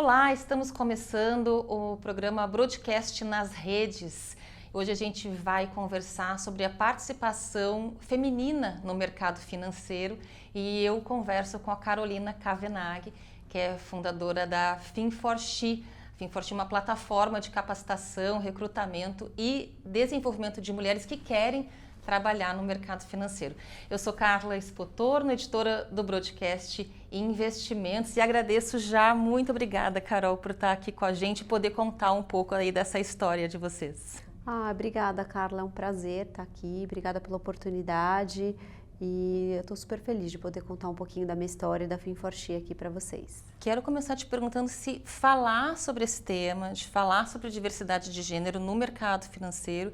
Olá, estamos começando o programa Broadcast nas redes. Hoje a gente vai conversar sobre a participação feminina no mercado financeiro e eu converso com a Carolina Cavenaghi, que é fundadora da Fin4She. Fin4She é uma plataforma de capacitação, recrutamento e desenvolvimento de mulheres que querem trabalhar no mercado financeiro. Eu sou Carla Spotorno, editora do Broadcast Investimentos, e agradeço já, muito obrigada, Carol, por estar aqui com a gente e poder contar um pouco aí dessa história de vocês. Obrigada, Carla, é um prazer estar aqui, obrigada pela oportunidade e eu estou super feliz de poder contar um pouquinho da minha história e da Fin4She aqui para vocês. Quero começar te perguntando se falar sobre esse tema, de falar sobre diversidade de gênero no mercado financeiro,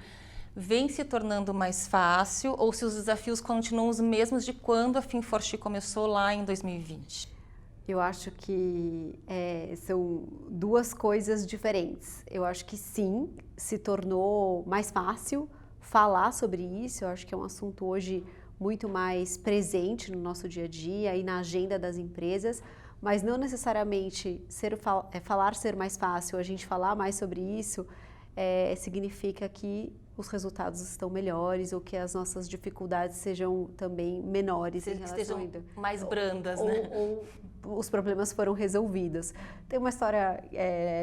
vem se tornando mais fácil ou se os desafios continuam os mesmos de quando a Fin4She começou lá em 2020? Eu acho que são duas coisas diferentes. Eu acho que sim, se tornou mais fácil falar sobre isso. Eu acho que é um assunto hoje muito mais presente no nosso dia a dia e na agenda das empresas, mas não necessariamente falar ser mais fácil, a gente falar mais sobre isso significa que os resultados estão melhores ou que as nossas dificuldades sejam também menores em relação estejam mais brandas, né? Ou os problemas foram resolvidos. Tem uma história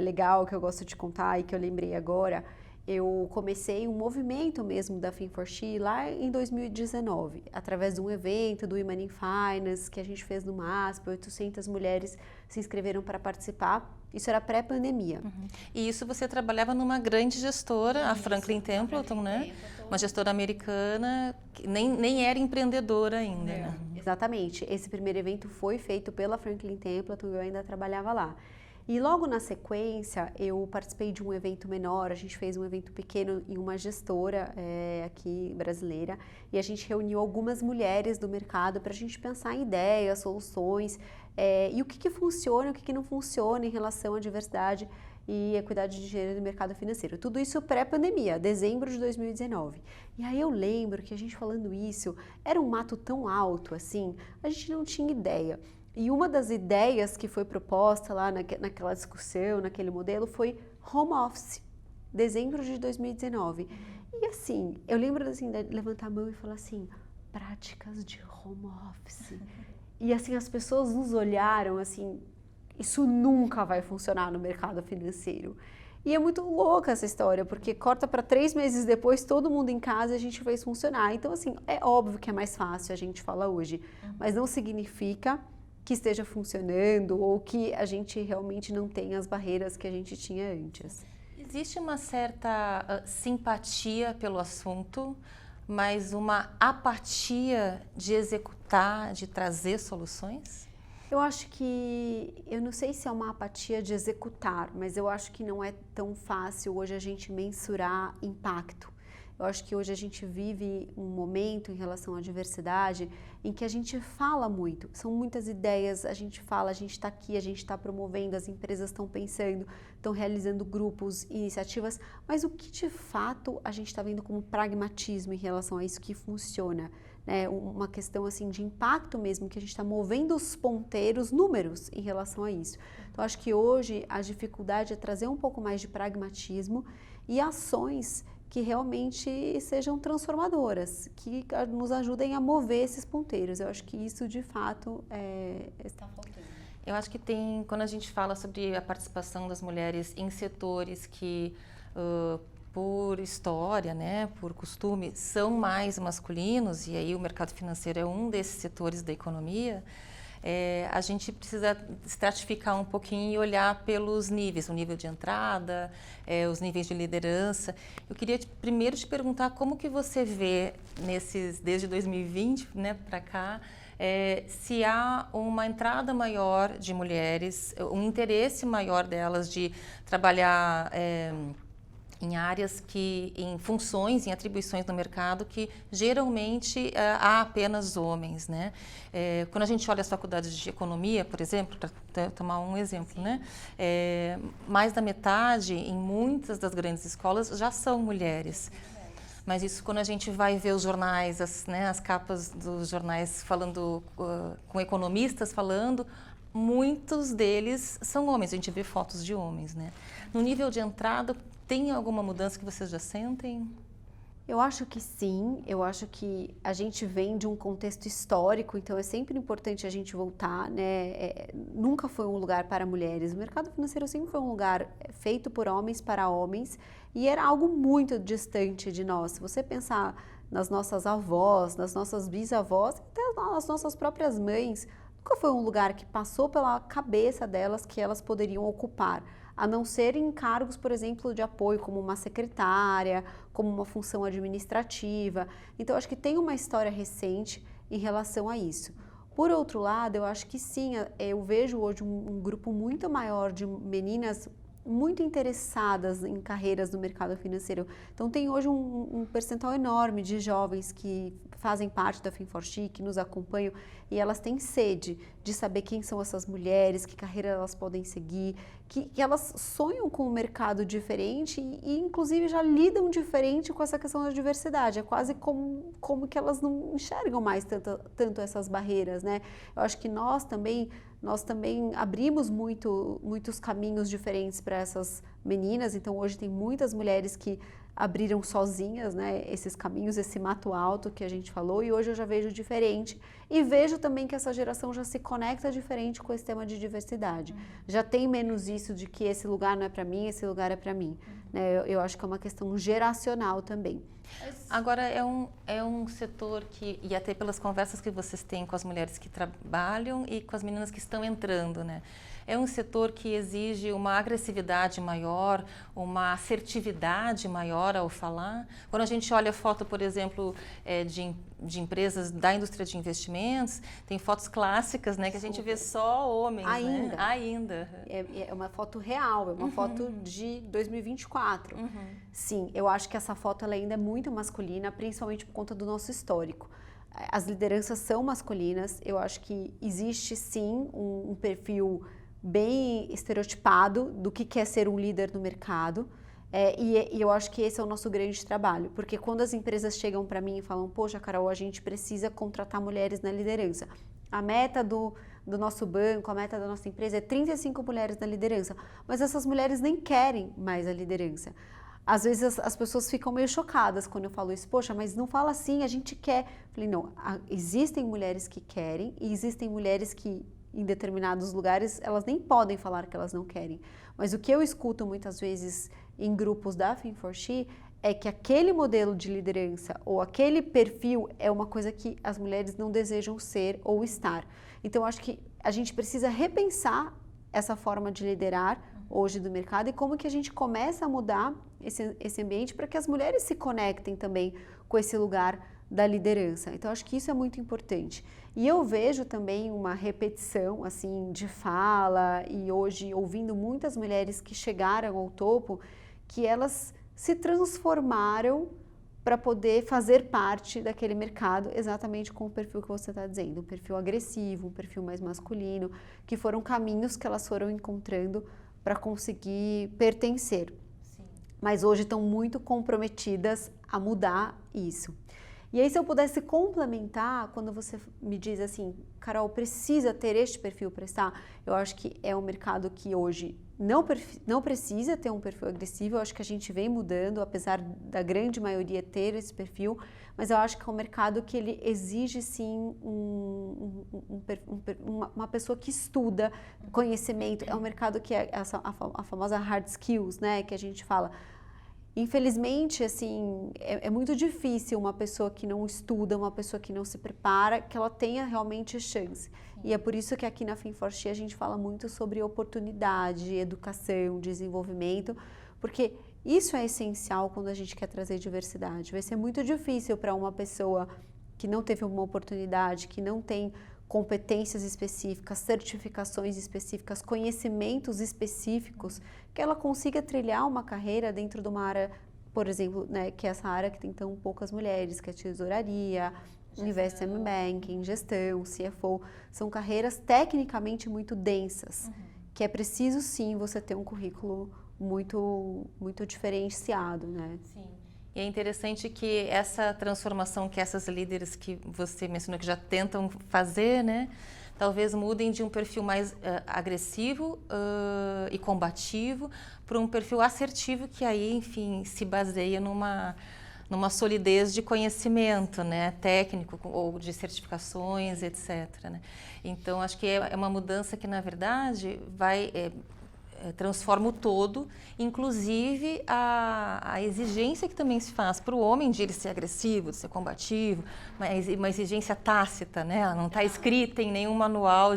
legal que eu gosto de contar e que eu lembrei agora. Eu comecei um movimento mesmo da Fin4She lá em 2019, através de um evento do Women in Finance que a gente fez no MASP, 800 mulheres se inscreveram para participar. Isso era pré-pandemia. Uhum. E isso você trabalhava numa grande gestora, a Franklin Templeton, né? Uma gestora americana que nem era empreendedora ainda, né? Exatamente. Esse primeiro evento foi feito pela Franklin Templeton e eu ainda trabalhava lá. E logo na sequência, eu participei de um evento menor, a gente fez um evento pequeno em uma gestora aqui brasileira e a gente reuniu algumas mulheres do mercado para a gente pensar em ideias, soluções e o que funciona e o que não funciona em relação à diversidade e equidade de gênero no mercado financeiro. Tudo isso pré-pandemia, dezembro de 2019. E aí eu lembro que a gente falando isso, era um mato tão alto assim, a gente não tinha ideia. E uma das ideias que foi proposta lá naquela discussão, naquele modelo, foi home office, dezembro de 2019. E assim, eu lembro assim, de levantar a mão e falar assim, práticas de home office. E assim, as pessoas nos olharam assim, isso nunca vai funcionar no mercado financeiro. E é muito louca essa história, porque corta para 3 meses depois, todo mundo em casa e a gente fez funcionar. Então assim, é óbvio que é mais fácil, a gente fala hoje, mas não significa que esteja funcionando ou que a gente realmente não tenha as barreiras que a gente tinha antes. Existe uma certa simpatia pelo assunto, mas uma apatia de executar, de trazer soluções? Eu acho que, eu não sei se é uma apatia de executar, mas eu acho que não é tão fácil hoje a gente mensurar impacto. Eu acho que hoje a gente vive um momento em relação à diversidade em que a gente fala muito, são muitas ideias, a gente fala, a gente está aqui, a gente está promovendo, as empresas estão pensando, estão realizando grupos, iniciativas, mas o que de fato a gente está vendo como pragmatismo em relação a isso que funciona? Né? Uma questão assim de impacto mesmo, que a gente está movendo os ponteiros, números em relação a isso. Então acho que hoje a dificuldade é trazer um pouco mais de pragmatismo e ações que realmente sejam transformadoras, que nos ajudem a mover esses ponteiros. Eu acho que isso, de fato, está faltando. Eu acho que tem, quando a gente fala sobre a participação das mulheres em setores que, por história, né, por costume, são mais masculinos, e aí o mercado financeiro é um desses setores da economia, a gente precisa estratificar um pouquinho e olhar pelos níveis, o nível de entrada, os níveis de liderança. Eu queria primeiro te perguntar como que você vê desde 2020, né, para cá, se há uma entrada maior de mulheres, um interesse maior delas de trabalhar em áreas em funções, em atribuições no mercado que geralmente há apenas homens, né? Quando a gente olha as faculdades de economia, por exemplo, para tomar um exemplo, né? Mais da metade, em muitas das grandes escolas, já são mulheres. Mas isso quando a gente vai ver os jornais, as capas dos jornais falando, com economistas falando, muitos deles são homens, a gente vê fotos de homens, né? No nível de entrada, tem alguma mudança que vocês já sentem? Eu acho que sim, eu acho que a gente vem de um contexto histórico, então é sempre importante a gente voltar, né? Nunca foi um lugar para mulheres, o mercado financeiro sempre foi um lugar feito por homens para homens e era algo muito distante de nós. Se você pensar nas nossas avós, nas nossas bisavós, até nas nossas próprias mães, nunca foi um lugar que passou pela cabeça delas que elas poderiam ocupar, a não ser em cargos, por exemplo, de apoio, como uma secretária, como uma função administrativa. Então, acho que tem uma história recente em relação a isso. Por outro lado, eu acho que sim, eu vejo hoje um grupo muito maior de meninas muito interessadas em carreiras no mercado financeiro. Então, tem hoje um percentual enorme de jovens que fazem parte da Fin4She, que nos acompanham, e elas têm sede de saber quem são essas mulheres, que carreira elas podem seguir, que elas sonham com um mercado diferente e, inclusive, já lidam diferente com essa questão da diversidade. É quase como que elas não enxergam mais tanto essas barreiras, né? Eu acho que nós também abrimos muitos caminhos diferentes para essas meninas, então hoje tem muitas mulheres que abriram sozinhas, né, esses caminhos, esse mato alto que a gente falou, e hoje eu já vejo diferente e vejo também que essa geração já se conecta diferente com esse tema de diversidade. Já tem menos isso de que esse lugar não é para mim, esse lugar é para mim. Né? Eu acho que é uma questão geracional também. Agora, é um setor que, e até pelas conversas que vocês têm com as mulheres que trabalham e com as meninas que estão entrando, né? É um setor que exige uma agressividade maior, uma assertividade maior ao falar. Quando a gente olha foto, por exemplo, de empresas da indústria de investimentos, tem fotos clássicas, né, que a gente vê só homens, ainda. Né? Ainda. É uma foto real, é uma foto de 2024. Sim, eu acho que essa foto ela ainda é muito masculina, principalmente por conta do nosso histórico. As lideranças são masculinas, eu acho que existe sim um perfil bem estereotipado do que é ser um líder no mercado. E eu acho que esse é o nosso grande trabalho, porque quando as empresas chegam para mim e falam, poxa, Carol, a gente precisa contratar mulheres na liderança. A meta do nosso banco, a meta da nossa empresa é 35 mulheres na liderança, mas essas mulheres nem querem mais a liderança. Às vezes as pessoas ficam meio chocadas quando eu falo isso, poxa, mas não fala assim, a gente quer. Eu falei, não, existem mulheres que querem e existem mulheres que em determinados lugares, elas nem podem falar que elas não querem. Mas o que eu escuto muitas vezes em grupos da Fin4She é que aquele modelo de liderança ou aquele perfil é uma coisa que as mulheres não desejam ser ou estar. Então, acho que a gente precisa repensar essa forma de liderar hoje do mercado e como que a gente começa a mudar esse ambiente para que as mulheres se conectem também com esse lugar da liderança. Então, acho que isso é muito importante. E eu vejo também uma repetição, assim, de fala e hoje ouvindo muitas mulheres que chegaram ao topo, que elas se transformaram para poder fazer parte daquele mercado exatamente com o perfil que você está dizendo, um perfil agressivo, um perfil mais masculino, que foram caminhos que elas foram encontrando para conseguir pertencer. Sim. Mas hoje estão muito comprometidas a mudar isso. E aí, se eu pudesse complementar, quando você me diz assim, Carol, precisa ter este perfil para estar, eu acho que é um mercado que hoje não precisa ter um perfil agressivo, eu acho que a gente vem mudando, apesar da grande maioria ter esse perfil, mas eu acho que é um mercado que ele exige sim uma pessoa que estuda conhecimento, é um mercado que é a famosa hard skills, né, que a gente fala. Infelizmente, assim, é muito difícil uma pessoa que não estuda, uma pessoa que não se prepara, que ela tenha realmente chance. Sim. E é por isso que aqui na Fin4She a gente fala muito sobre oportunidade, educação, desenvolvimento, porque isso é essencial quando a gente quer trazer diversidade. Vai ser muito difícil para uma pessoa que não teve uma oportunidade, que não tem competências específicas, certificações específicas, conhecimentos específicos, que ela consiga trilhar uma carreira dentro de uma área, por exemplo, né, que é essa área que tem tão poucas mulheres, que é tesouraria, investment banking, gestão, CFO, são carreiras tecnicamente muito densas, que é preciso sim você ter um currículo muito diferenciado, né? Sim. E é interessante que essa transformação que essas líderes que você mencionou que já tentam fazer, né, talvez mudem de um perfil mais agressivo e combativo para um perfil assertivo que aí, enfim, se baseia numa solidez de conhecimento, né, técnico ou de certificações, etc. Né? Então, acho que é uma mudança que, na verdade, transforma o todo, inclusive a exigência que também se faz para o homem de ele ser agressivo, de ser combativo, mas uma exigência tácita, né? Ela não está escrita em nenhum manual,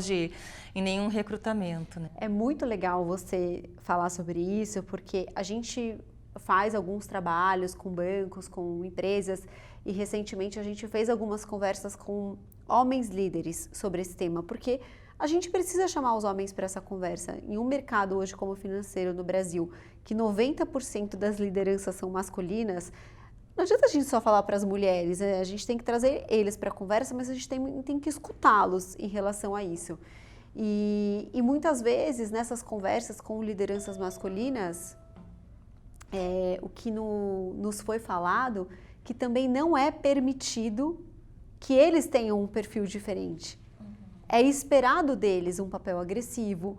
em nenhum recrutamento. Né? É muito legal você falar sobre isso, porque a gente faz alguns trabalhos com bancos, com empresas, e recentemente a gente fez algumas conversas com homens líderes sobre esse tema, porque a gente precisa chamar os homens para essa conversa. Em um mercado hoje como o financeiro no Brasil, que 90% das lideranças são masculinas, não adianta a gente só falar para as mulheres, né? A gente tem que trazer eles para a conversa, mas a gente tem que escutá-los em relação a isso. E muitas vezes nessas conversas com lideranças masculinas, o que nos foi falado, que também não é permitido que eles tenham um perfil diferente. É esperado deles um papel agressivo,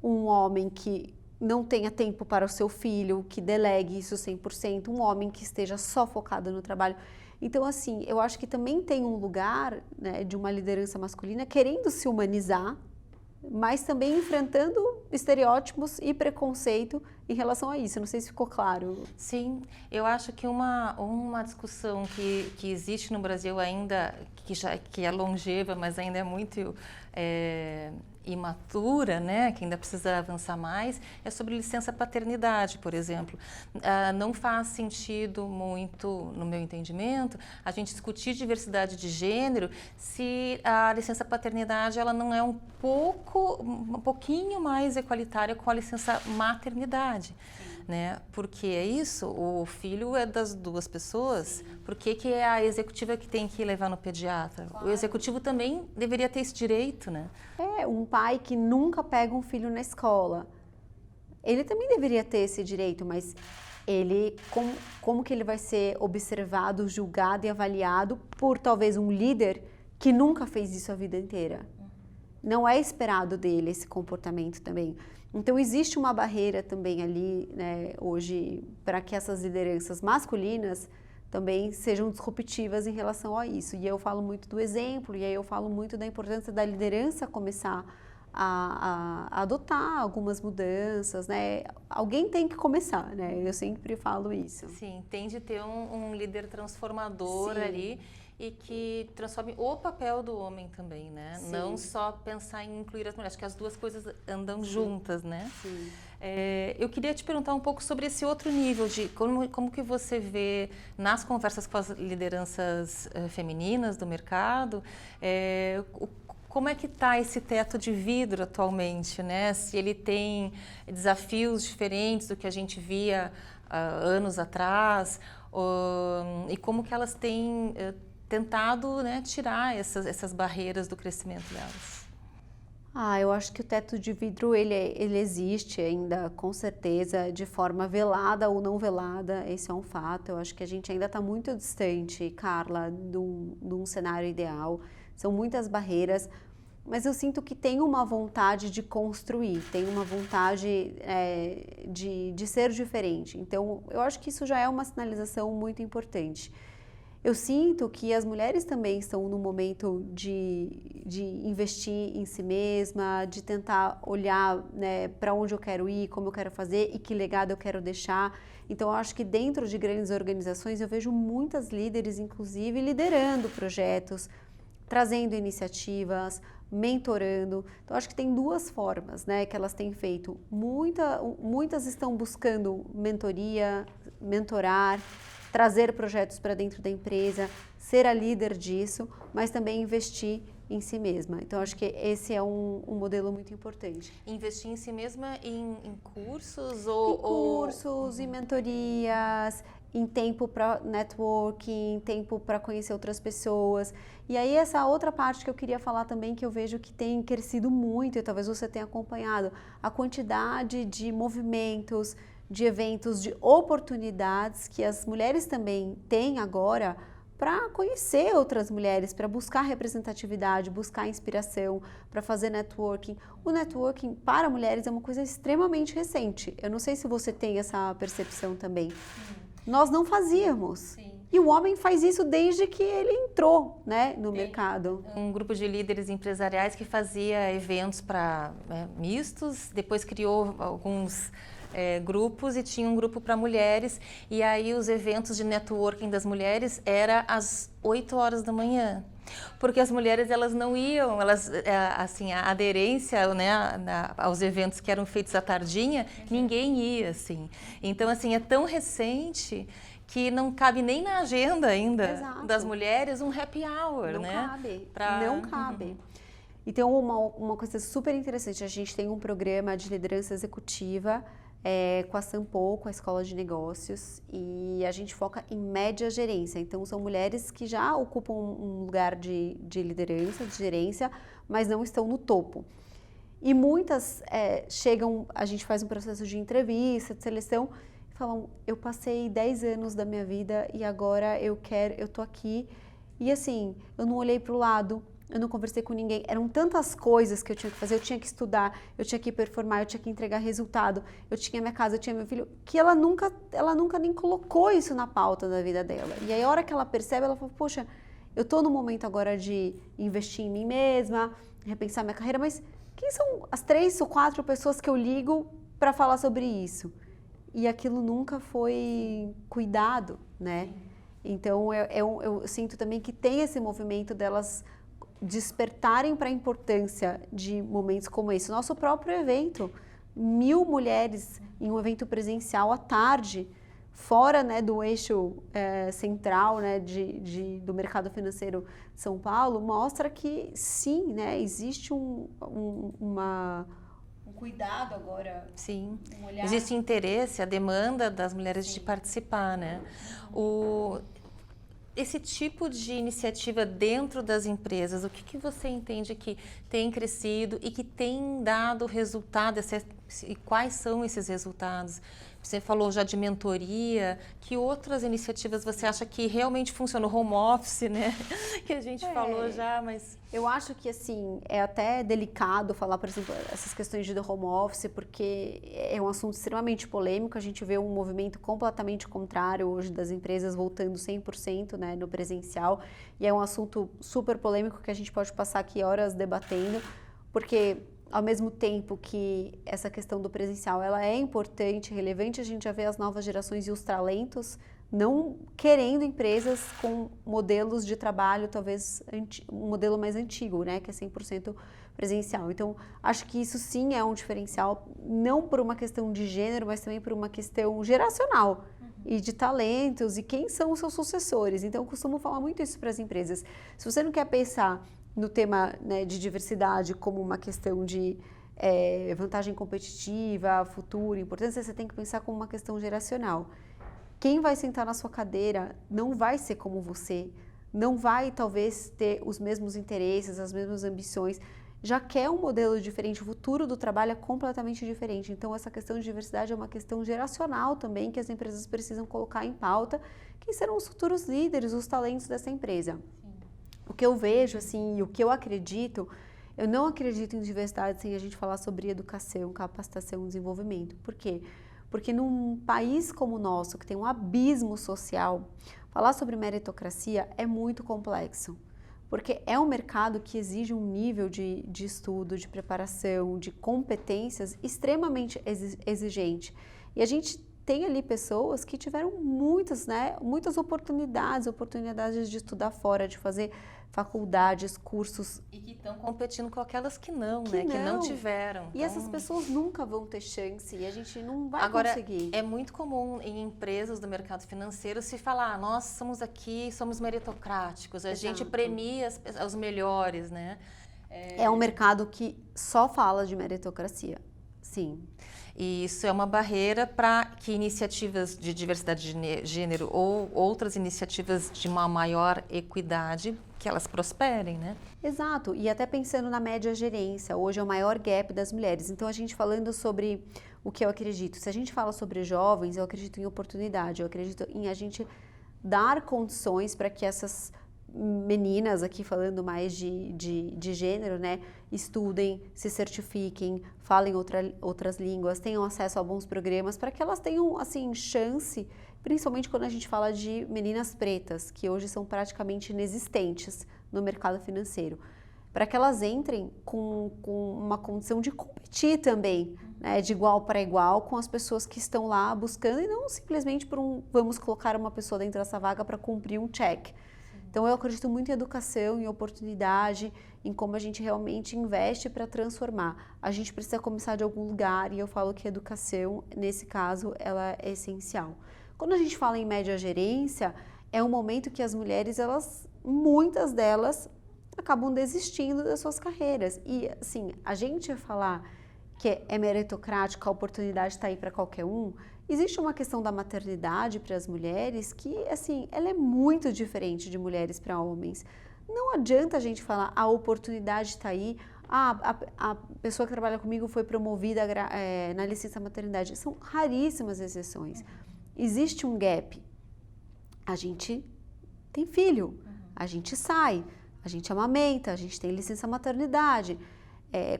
um homem que não tenha tempo para o seu filho, que delegue isso 100%, um homem que esteja só focado no trabalho. Então, assim, eu acho que também tem um lugar, né, de uma liderança masculina querendo se humanizar, mas também enfrentando estereótipos e preconceito em relação a isso. Não sei se ficou claro. Sim, eu acho que uma discussão que existe no Brasil ainda, que é longeva, mas ainda é muito imatura, né, que ainda precisa avançar mais, é sobre licença paternidade, por exemplo. Não faz sentido muito, no meu entendimento, a gente discutir diversidade de gênero se a licença paternidade ela não é um pouquinho mais equalitária com a licença maternidade. Né? Porque é isso, o filho é das duas pessoas, sim. Por que é a executiva que tem que levar no pediatra? Claro. O executivo também deveria ter esse direito, né? Um pai que nunca pega um filho na escola, ele também deveria ter esse direito, mas ele, como que ele vai ser observado, julgado e avaliado por talvez um líder que nunca fez isso a vida inteira? Não é esperado dele esse comportamento também. Então, existe uma barreira também ali, né, hoje, para que essas lideranças masculinas também sejam disruptivas em relação a isso. E eu falo muito do exemplo, e aí eu falo muito da importância da liderança começar a adotar algumas mudanças, né? Alguém tem que começar, né? Eu sempre falo isso. Sim, tem de ter um líder transformador. Sim. Ali e que transforme o papel do homem também, né? Sim. Não só pensar em incluir as mulheres, que as duas coisas andam juntas, né? Sim. Eu queria te perguntar um pouco sobre esse outro nível de como que você vê nas conversas com as lideranças femininas do mercado, como é que está esse teto de vidro atualmente, né? Se ele tem desafios diferentes do que a gente via anos atrás, e como que elas têm tentado, né, tirar essas barreiras do crescimento delas. Eu acho que o teto de vidro ele existe ainda, com certeza, de forma velada ou não velada, esse é um fato. Eu acho que a gente ainda está muito distante, Carla, de um cenário ideal. São muitas barreiras, mas eu sinto que tem uma vontade de construir, tem uma vontade de ser diferente. Então, eu acho que isso já é uma sinalização muito importante. Eu sinto que as mulheres também estão no momento de investir em si mesma, de tentar olhar, né, para onde eu quero ir, como eu quero fazer e que legado eu quero deixar. Então, eu acho que dentro de grandes organizações eu vejo muitas líderes, inclusive, liderando projetos, trazendo iniciativas, mentorando. Então, acho que tem duas formas, né, que elas têm feito. Muitas estão buscando mentoria, mentorar, trazer projetos para dentro da empresa, ser a líder disso, mas também investir em si mesma. Então, acho que esse é um modelo muito importante. Investir em si mesma em cursos? Em cursos, em mentorias, em tempo para networking, em tempo para conhecer outras pessoas. E aí, essa outra parte que eu queria falar também, que eu vejo que tem crescido muito, e talvez você tenha acompanhado, a quantidade de movimentos, de eventos, de oportunidades que as mulheres também têm agora para conhecer outras mulheres, para buscar representatividade, buscar inspiração, para fazer networking. O networking para mulheres é uma coisa extremamente recente. Eu não sei se você tem essa percepção também. Nós não fazíamos. Sim. E o homem faz isso desde que ele entrou, né, no mercado. Um grupo de líderes empresariais que fazia eventos para mistos, depois criou alguns grupos e tinha um grupo para mulheres, e aí os eventos de networking das mulheres era às 8 horas da manhã. Porque as mulheres elas não iam, assim, a aderência, né, aos eventos que eram feitos à tardinha, ninguém ia, assim. Então, assim, é tão recente que não cabe nem na agenda ainda das mulheres um happy hour, não né? Cabe, não cabe. Então, uma coisa super interessante, a gente tem um programa de liderança executiva com a Sampo, com a Escola de Negócios, e a gente foca em média gerência. Então, são mulheres que já ocupam um lugar de liderança, de gerência, mas não estão no topo. E muitas chegam, a gente faz um processo de entrevista, de seleção, e falam, eu passei 10 anos da minha vida e agora eu tô aqui. E assim, eu não olhei para o lado, eu não conversei com ninguém, eram tantas coisas que eu tinha que fazer, eu tinha que estudar, eu tinha que performar, eu tinha que entregar resultado, eu tinha minha casa, eu tinha meu filho, que ela nunca nem colocou isso na pauta da vida dela. E aí a hora que ela percebe, ela fala, poxa, eu tô no momento agora de investir em mim mesma, repensar minha carreira, mas quem são as 3 ou 4 pessoas que eu ligo para falar sobre isso? E aquilo nunca foi cuidado, né? Então eu sinto também que tem esse movimento delas despertarem para a importância de momentos como esse. Nosso próprio evento, 1000 mulheres em um evento presencial à tarde, fora, né, do eixo central, né, do mercado financeiro de São Paulo, mostra que sim, né, existe um cuidado agora. Sim, um olhar. Existe interesse, a demanda das mulheres de participar, né? Esse tipo de iniciativa dentro das empresas, o que você entende que tem crescido e que tem dado resultado, e quais são esses resultados? Você falou já de mentoria, que outras iniciativas você acha que realmente funcionam? Home office, né? Que a gente falou já, mas... Eu acho que, assim, é até delicado falar, por exemplo, essas questões de home office, porque é um assunto extremamente polêmico. A gente vê um movimento completamente contrário hoje das empresas voltando 100%, né, no presencial. E é um assunto super polêmico que a gente pode passar aqui horas debatendo, porque... Ao mesmo tempo que essa questão do presencial ela é importante, relevante, a gente já vê as novas gerações e os talentos não querendo empresas com modelos de trabalho, talvez um modelo mais antigo, né, que é 100% presencial. Então, acho que isso sim é um diferencial, não por uma questão de gênero, mas também por uma questão geracional e de talentos e quem são os seus sucessores. Então, eu costumo falar muito isso para as empresas. Se você não quer pensar no tema, né, de diversidade como uma questão de vantagem competitiva, futuro, importância, você tem que pensar como uma questão geracional. Quem vai sentar na sua cadeira não vai ser como você, não vai talvez ter os mesmos interesses, as mesmas ambições, já quer um modelo diferente, o futuro do trabalho é completamente diferente. Então essa questão de diversidade é uma questão geracional também que as empresas precisam colocar em pauta, quem serão os futuros líderes, os talentos dessa empresa. O que eu vejo, assim, e o que eu acredito, eu não acredito em diversidade sem a gente falar sobre educação, capacitação e desenvolvimento. Por quê? Porque num país como o nosso, que tem um abismo social, falar sobre meritocracia é muito complexo. Porque é um mercado que exige um nível de estudo, de preparação, de competências extremamente exigente. E a gente tem ali pessoas que tiveram muitas oportunidades de estudar fora, de fazer faculdades, cursos. E que estão competindo com aquelas que não tiveram. E essas pessoas nunca vão ter chance e a gente não vai conseguir. É muito comum em empresas do mercado financeiro se falar, nós somos meritocráticos, a gente premia os melhores, né? É um mercado que só fala de meritocracia, sim. E isso é uma barreira para que iniciativas de diversidade de gênero ou outras iniciativas de uma maior equidade, que elas prosperem, né? Exato, e até pensando na média gerência, hoje é o maior gap das mulheres. Então, a gente falando sobre o que eu acredito, se a gente fala sobre jovens, eu acredito em oportunidade, eu acredito em a gente dar condições para que essas meninas, aqui falando mais de gênero, né, estudem, se certifiquem, falem outras línguas, tenham acesso a bons programas, para que elas tenham, assim, chance, principalmente quando a gente fala de meninas pretas, que hoje são praticamente inexistentes no mercado financeiro, para que elas entrem com uma condição de competir também, né, de igual para igual com as pessoas que estão lá buscando, e não simplesmente vamos colocar uma pessoa dentro dessa vaga para cumprir um check. Então, eu acredito muito em educação, em oportunidade, em como a gente realmente investe para transformar. A gente precisa começar de algum lugar e eu falo que a educação, nesse caso, ela é essencial. Quando a gente fala em média gerência, é um momento que as mulheres, muitas delas, acabam desistindo das suas carreiras. E, assim, a gente falar que é meritocrático, a oportunidade está aí para qualquer um. Existe uma questão da maternidade para as mulheres que, assim, ela é muito diferente de mulheres para homens. Não adianta a gente falar, a oportunidade está aí, a pessoa que trabalha comigo foi promovida na licença maternidade. São raríssimas exceções. Existe um gap. A gente tem filho, a gente sai, a gente amamenta, a gente tem licença maternidade.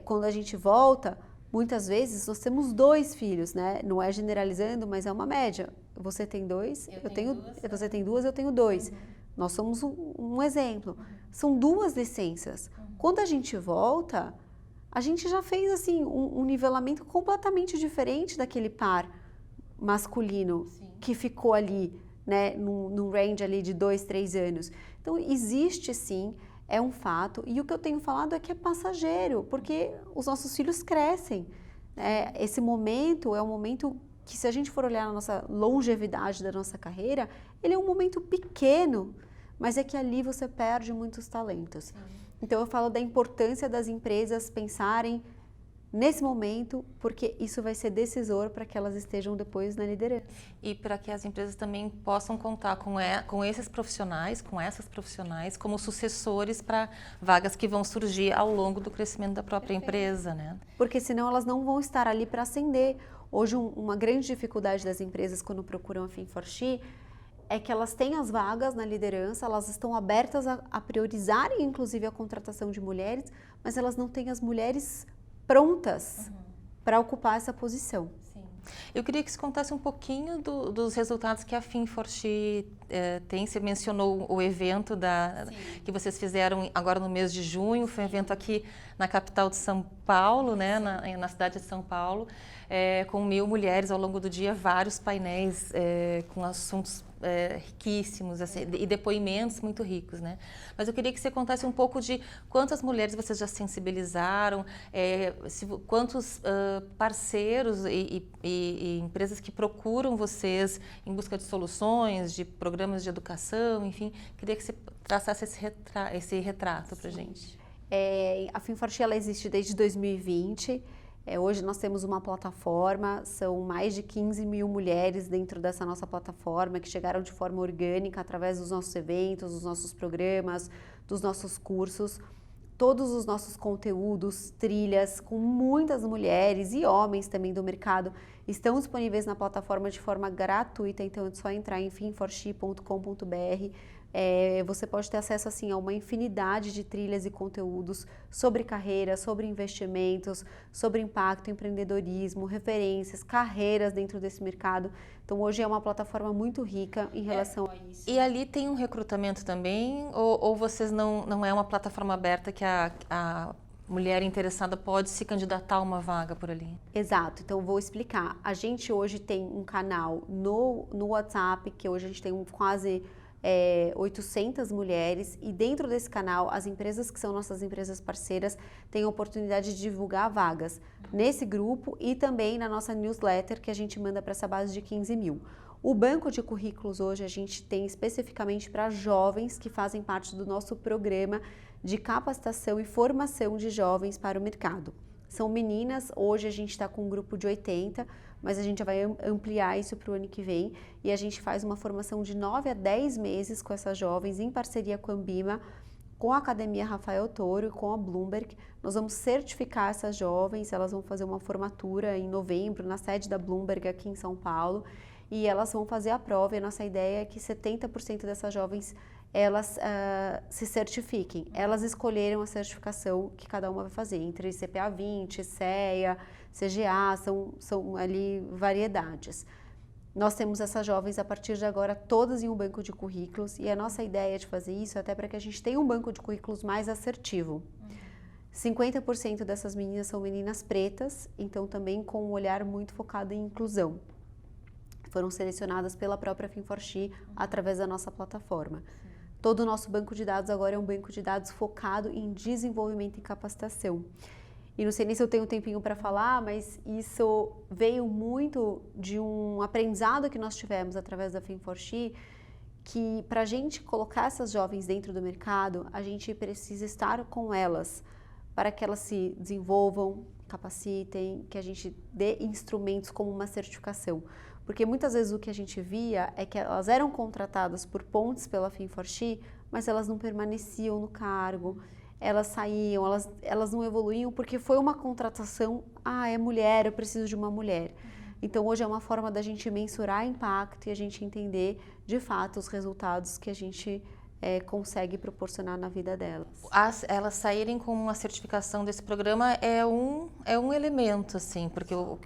Quando a gente volta, muitas vezes nós temos 2 filhos, né? Não é generalizando, mas é uma média. Você tem 2, você tem 2, eu tenho 2. Nós somos um exemplo. São 2 licenças. Quando a gente volta, a gente já fez assim um nivelamento completamente diferente daquele par masculino que ficou ali, né? Num range ali de 2, 3 anos. Então, existe sim. É um fato, e o que eu tenho falado é que é passageiro, porque os nossos filhos crescem. Esse momento é um momento que, se a gente for olhar na nossa longevidade da nossa carreira, ele é um momento pequeno, mas é que ali você perde muitos talentos. Então, eu falo da importância das empresas pensarem nesse momento, porque isso vai ser decisor para que elas estejam depois na liderança. E para que as empresas também possam contar com esses profissionais, com essas profissionais, como sucessores para vagas que vão surgir ao longo do crescimento da própria empresa, né? Porque senão elas não vão estar ali para ascender. Hoje, uma grande dificuldade das empresas quando procuram a Fin4She é que elas têm as vagas na liderança, elas estão abertas a priorizarem, inclusive, a contratação de mulheres, mas elas não têm as mulheres prontas para ocupar essa posição. Sim. Eu queria que você contasse um pouquinho dos resultados que a Fin4She tem. Você mencionou o evento que vocês fizeram agora no mês de junho, foi um evento aqui na capital de São Paulo, né, na cidade de São Paulo, com 1000 mulheres ao longo do dia, vários painéis com assuntos riquíssimos, assim, e depoimentos muito ricos, né? Mas eu queria que você contasse um pouco de quantas mulheres vocês já sensibilizaram, quantos parceiros e empresas que procuram vocês em busca de soluções, de programas de educação, enfim. Queria que você traçasse esse retrato para a gente. A Fin4She, ela existe desde 2020. Hoje nós temos uma plataforma, são mais de 15.000 mulheres dentro dessa nossa plataforma que chegaram de forma orgânica através dos nossos eventos, dos nossos programas, dos nossos cursos. Todos os nossos conteúdos, trilhas com muitas mulheres e homens também do mercado estão disponíveis na plataforma de forma gratuita, então é só entrar em fin4she.com.br. Você pode ter acesso assim, a uma infinidade de trilhas e conteúdos sobre carreira, sobre investimentos, sobre impacto, empreendedorismo, referências, carreiras dentro desse mercado. Então, hoje é uma plataforma muito rica em relação a isso. E ali tem um recrutamento também? Ou vocês não é uma plataforma aberta que a mulher interessada pode se candidatar a uma vaga por ali? Exato, então vou explicar. A gente hoje tem um canal no WhatsApp, que hoje a gente tem quase 800 mulheres, e dentro desse canal as empresas que são nossas empresas parceiras têm a oportunidade de divulgar vagas nesse grupo e também na nossa newsletter que a gente manda para essa base de 15.000. O banco de currículos hoje a gente tem especificamente para jovens que fazem parte do nosso programa de capacitação e formação de jovens para o mercado. São meninas, hoje a gente está com um grupo de 80, mas a gente já vai ampliar isso para o ano que vem e a gente faz uma formação de 9 a 10 meses com essas jovens em parceria com a Ambima, com a Academia Rafael Toro e com a Bloomberg. Nós vamos certificar essas jovens, elas vão fazer uma formatura em novembro na sede da Bloomberg aqui em São Paulo e elas vão fazer a prova, e a nossa ideia é que 70% dessas jovens, elas se certifiquem. Elas escolheram a certificação que cada uma vai fazer, entre CPA 20, CEA, CGA, são ali variedades. Nós temos essas jovens, a partir de agora, todas em um banco de currículos, e a nossa ideia de fazer isso é até para que a gente tenha um banco de currículos mais assertivo. 50% dessas meninas são meninas pretas, então também com um olhar muito focado em inclusão. Foram selecionadas pela própria Fin4She através da nossa plataforma. Todo o nosso banco de dados agora é um banco de dados focado em desenvolvimento e capacitação. E não sei nem se eu tenho um tempinho para falar, mas isso veio muito de um aprendizado que nós tivemos através da Fin4She, que para a gente colocar essas jovens dentro do mercado, a gente precisa estar com elas, para que elas se desenvolvam, capacitem, que a gente dê instrumentos como uma certificação. Porque muitas vezes o que a gente via é que elas eram contratadas por pontes pela Fin4She, mas elas não permaneciam no cargo, elas saíam, elas não evoluíam porque foi uma contratação, é mulher, eu preciso de uma mulher. Então hoje é uma forma da gente mensurar impacto e a gente entender de fato os resultados que a gente consegue proporcionar na vida delas. Elas saírem com uma certificação desse programa é um elemento, assim, porque o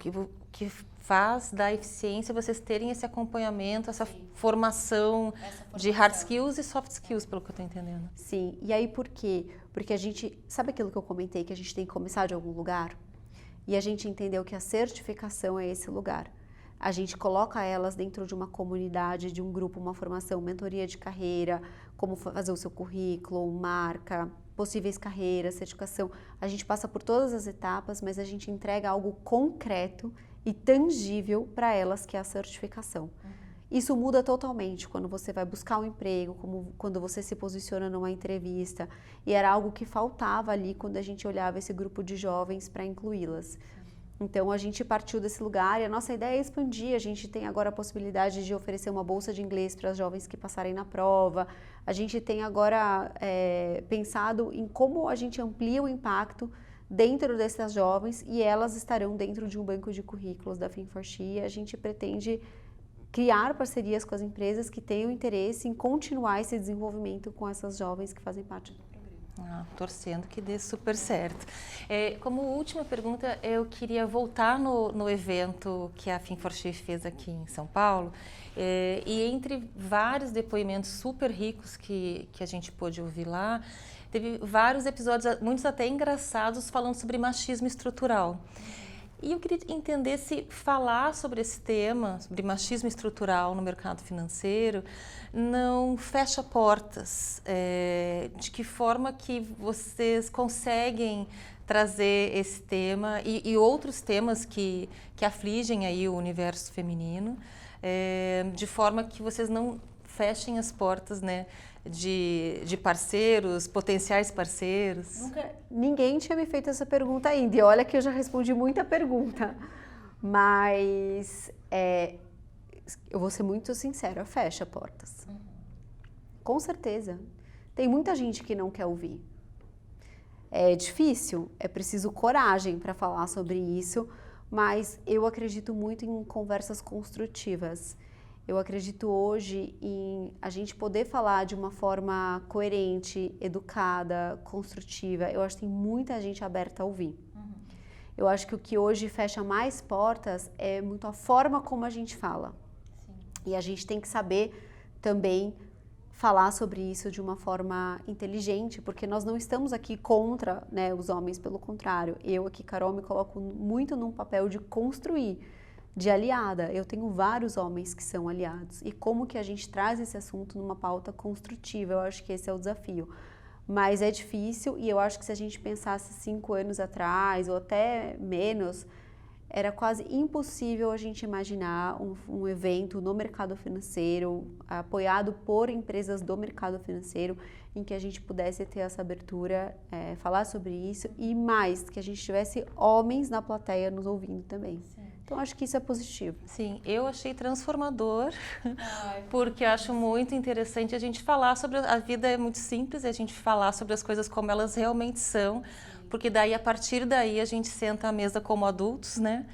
que faz da eficiência vocês terem esse acompanhamento, essa formação de hard skills e soft skills, pelo que eu estou entendendo. Sim, e aí por quê? Porque a gente, sabe aquilo que eu comentei, que a gente tem que começar de algum lugar? E a gente entendeu que a certificação é esse lugar. A gente coloca elas dentro de uma comunidade, de um grupo, uma formação, mentoria de carreira, como fazer o seu currículo, marca, possíveis carreiras, certificação. A gente passa por todas as etapas, mas a gente entrega algo concreto e tangível para elas, que é a certificação. Isso muda totalmente quando você vai buscar um emprego, como quando você se posiciona numa entrevista. E era algo que faltava ali quando a gente olhava esse grupo de jovens para incluí-las. Então a gente partiu desse lugar e a nossa ideia é expandir. A gente tem agora a possibilidade de oferecer uma bolsa de inglês para as jovens que passarem na prova. A gente tem agora pensado em como a gente amplia o impacto dentro dessas jovens e elas estarão dentro de um banco de currículos da Fin4She. E a gente pretende criar parcerias com as empresas que tenham interesse em continuar esse desenvolvimento com essas jovens que fazem parte do programa. Torcendo que dê super certo. Como última pergunta, eu queria voltar no evento que a Fin4She fez aqui em São Paulo, e entre vários depoimentos super ricos que a gente pôde ouvir lá, teve vários episódios, muitos até engraçados, falando sobre machismo estrutural. E eu queria entender se falar sobre esse tema, sobre machismo estrutural no mercado financeiro, não fecha portas. De que forma que vocês conseguem trazer esse tema e outros temas que afligem aí o universo feminino, de forma que vocês não fechem as portas, né, de parceiros, potenciais parceiros? Ninguém tinha me feito essa pergunta ainda, e olha que eu já respondi muita pergunta, mas eu vou ser muito sincera, fecha portas. Com certeza. Tem muita gente que não quer ouvir. É difícil, é preciso coragem para falar sobre isso, mas eu acredito muito em conversas construtivas. Eu acredito hoje em a gente poder falar de uma forma coerente, educada, construtiva. Eu acho que tem muita gente aberta a ouvir. Eu acho que o que hoje fecha mais portas é muito a forma como a gente fala. Sim. E a gente tem que saber também falar sobre isso de uma forma inteligente, porque nós não estamos aqui contra, né, os homens, pelo contrário. Eu aqui, Carol, me coloco muito num papel de construir, de aliada. Eu tenho vários homens que são aliados. E como que a gente traz esse assunto numa pauta construtiva? Eu acho que esse é o desafio. Mas é difícil e eu acho que se a gente pensasse 5 anos atrás ou até menos, era quase impossível a gente imaginar um evento no mercado financeiro, apoiado por empresas do mercado financeiro, em que a gente pudesse ter essa abertura, falar sobre isso e mais, que a gente tivesse homens na plateia nos ouvindo também. Sim. Então, acho que isso é positivo. Sim, eu achei transformador, porque eu acho muito interessante a gente falar sobre... A vida é muito simples, a gente falar sobre as coisas como elas realmente são, porque daí, a partir daí, a gente senta à mesa como adultos, né?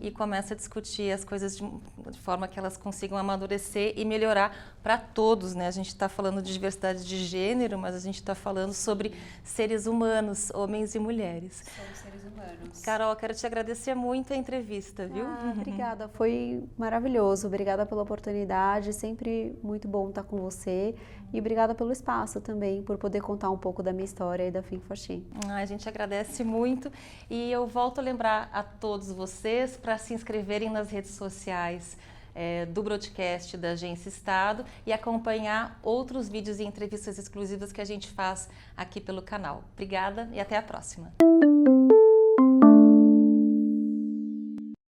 e começa a discutir as coisas de forma que elas consigam amadurecer e melhorar para todos, né? A gente está falando de diversidade de gênero, mas a gente está falando sobre seres humanos, homens e mulheres. Somos seres humanos. Carol, quero te agradecer muito a entrevista, viu? Obrigada, foi maravilhoso. Obrigada pela oportunidade, sempre muito bom estar com você. E obrigada pelo espaço também, por poder contar um pouco da minha história e da Think for She. A gente agradece muito e eu volto a lembrar a todos vocês para se inscreverem nas redes sociais do broadcast da Agência Estado e acompanhar outros vídeos e entrevistas exclusivas que a gente faz aqui pelo canal. Obrigada e até a próxima!